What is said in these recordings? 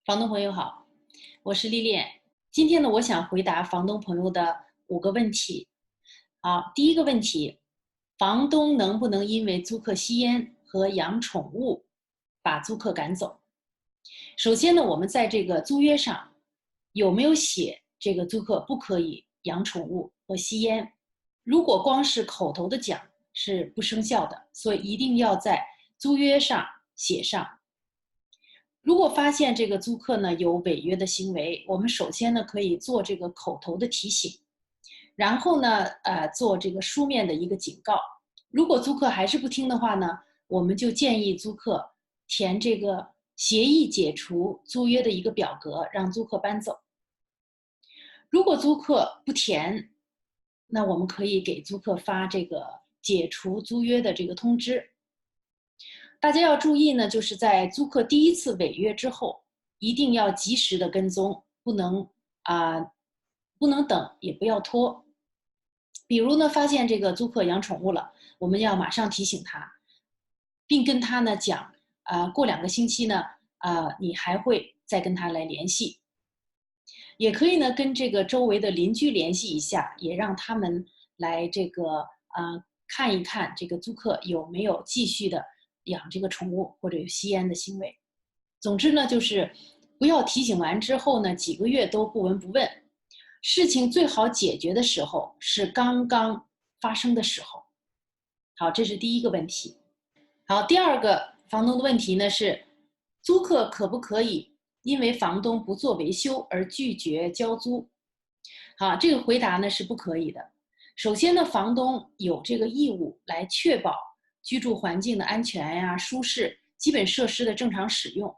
房东朋友好，我是丽丽。今天呢，我想回答房东朋友的5个问题。好，第一个问题，房东能不能因为租客吸烟和养宠物，把租客赶走？首先呢，我们在这个租约上有没有写这个租客不可以养宠物和吸烟？如果光是口头的讲是不生效的，所以一定要在租约上写上。如果发现这个租客呢有违约的行为，我们首先呢可以做这个口头的提醒，然后呢做这个书面的一个警告。如果租客还是不听的话呢，我们就建议租客填这个协议解除租约的一个表格，让租客搬走。如果租客不填，那我们可以给租客发这个解除租约的这个通知。大家要注意呢，就是在租客第一次违约之后，一定要及时的跟踪，不能等，也不要拖。比如呢，发现这个租客养宠物了，我们要马上提醒他，并跟他呢讲，过2个星期呢，你还会再跟他来联系。也可以呢跟这个周围的邻居联系一下，也让他们来这个看一看这个租客有没有继续的养这个宠物或者有吸烟的行为。总之呢，就是不要提醒完之后呢几个月都不闻不问。事情最好解决的时候是刚刚发生的时候。好，这是第一个问题。好，第二个房东的问题呢是，租客可不可以因为房东不做维修而拒绝交租？好，这个回答呢是不可以的。首先呢，房东有这个义务来确保居住环境的安全呀、舒适、基本设施的正常使用。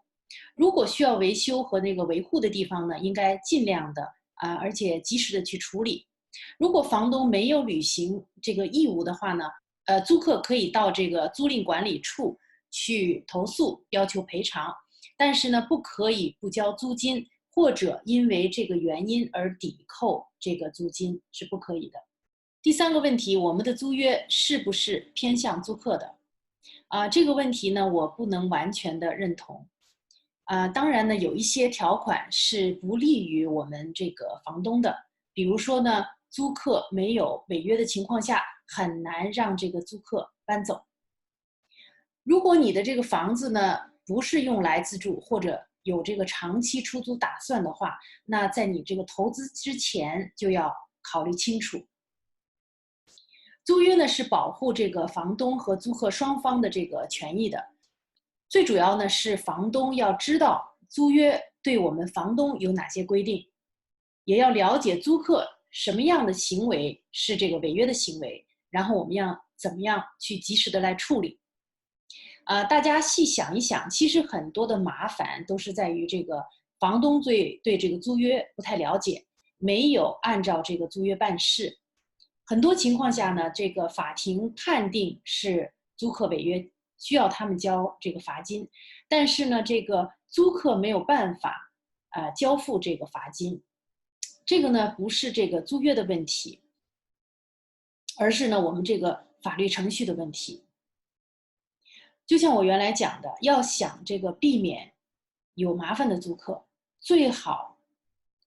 如果需要维修和那个维护的地方呢，应该尽量的而且及时的去处理。如果房东没有履行这个义务的话呢，租客可以到这个租赁管理处去投诉，要求赔偿，但是呢，不可以不交租金，或者因为这个原因而抵扣这个租金，是不可以的。第三个问题，我们的租约是不是偏向租客的？这个问题呢，我不能完全的认同。当然呢，有一些条款是不利于我们这个房东的，比如说呢，租客没有违约的情况下，很难让这个租客搬走。如果你的这个房子呢不是用来自住，或者有这个长期出租打算的话，那在你这个投资之前就要考虑清楚。租约呢是保护这个房东和租客双方的这个权益的，最主要呢是房东要知道租约对我们房东有哪些规定，也要了解租客什么样的行为是这个违约的行为，然后我们要怎么样去及时的来处理。大家细想一想，其实很多的麻烦都是在于这个房东对这个租约不太了解，没有按照这个租约办事。很多情况下呢，这个法庭判定是租客违约，需要他们交这个罚金，但是呢，这个租客没有办法交付这个罚金。这个呢不是这个租约的问题，而是呢我们这个法律程序的问题。就像我原来讲的，要想这个避免有麻烦的租客，最好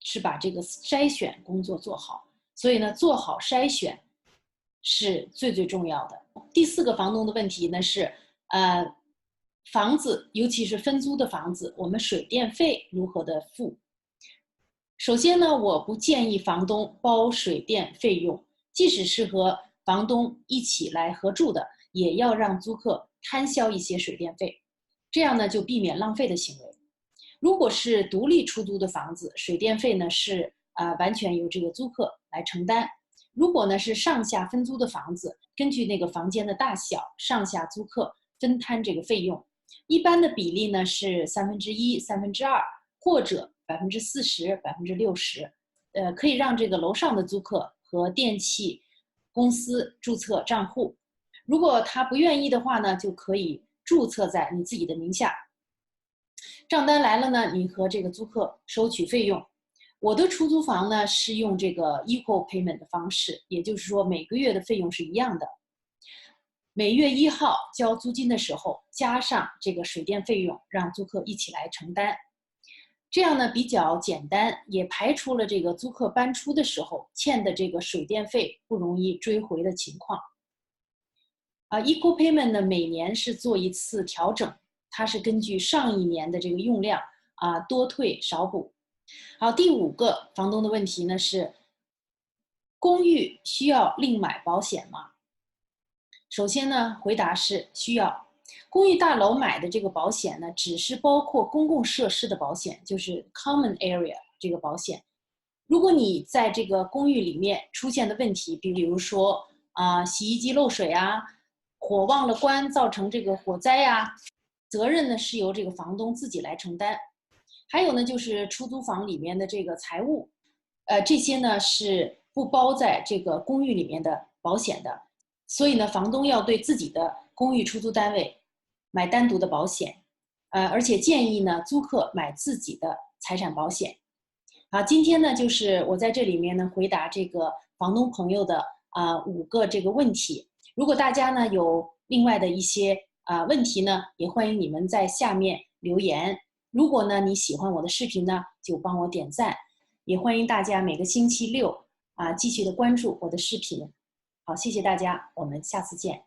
是把这个筛选工作做好。所以呢，做好筛选是最重要的。第4个房东的问题呢是，房子尤其是分租的房子，我们水电费如何的付？首先呢，我不建议房东包水电费用，即使是和房东一起来合住的，也要让租客摊销一些水电费，这样呢就避免浪费的行为。如果是独立出租的房子，水电费呢是完全由这个租客来承担。如果呢是上下分租的房子，根据那个房间的大小，上下租客分摊这个费用。一般的比例呢是1/3、2/3，或者40%、60%。可以让这个楼上的租客和电器公司注册账户。如果他不愿意的话呢，就可以注册在你自己的名下。账单来了呢，你和这个租客收取费用。我的出租房呢是用这个 equal payment 的方式，也就是说每个月的费用是一样的。每月1号交租金的时候，加上这个水电费用，让租客一起来承担。这样呢比较简单，也排除了这个租客搬出的时候欠的这个水电费不容易追回的情况。Equal Payment 呢每年是做一次调整，它是根据上一年的这个用量多退少补。好，第5个房东的问题呢是，公寓需要另买保险吗？首先呢，回答是需要。公寓大楼买的这个保险呢，只是包括公共设施的保险，就是 common area 这个保险。如果你在这个公寓里面出现的问题，比如说洗衣机漏水啊，火忘了关造成这个火灾啊，责任呢是由这个房东自己来承担。还有呢，就是出租房里面的这个财务，这些呢是不包在这个公寓里面的保险的，所以呢，房东要对自己的公寓出租单位买单独的保险，而且建议呢租客买自己的财产保险。好，今天呢就是我在这里面呢回答这个房东朋友的5个这个问题。如果大家呢有另外的一些问题呢，也欢迎你们在下面留言。如果呢你喜欢我的视频呢，就帮我点赞，也欢迎大家每个星期六继续的关注我的视频。好，谢谢大家，我们下次见。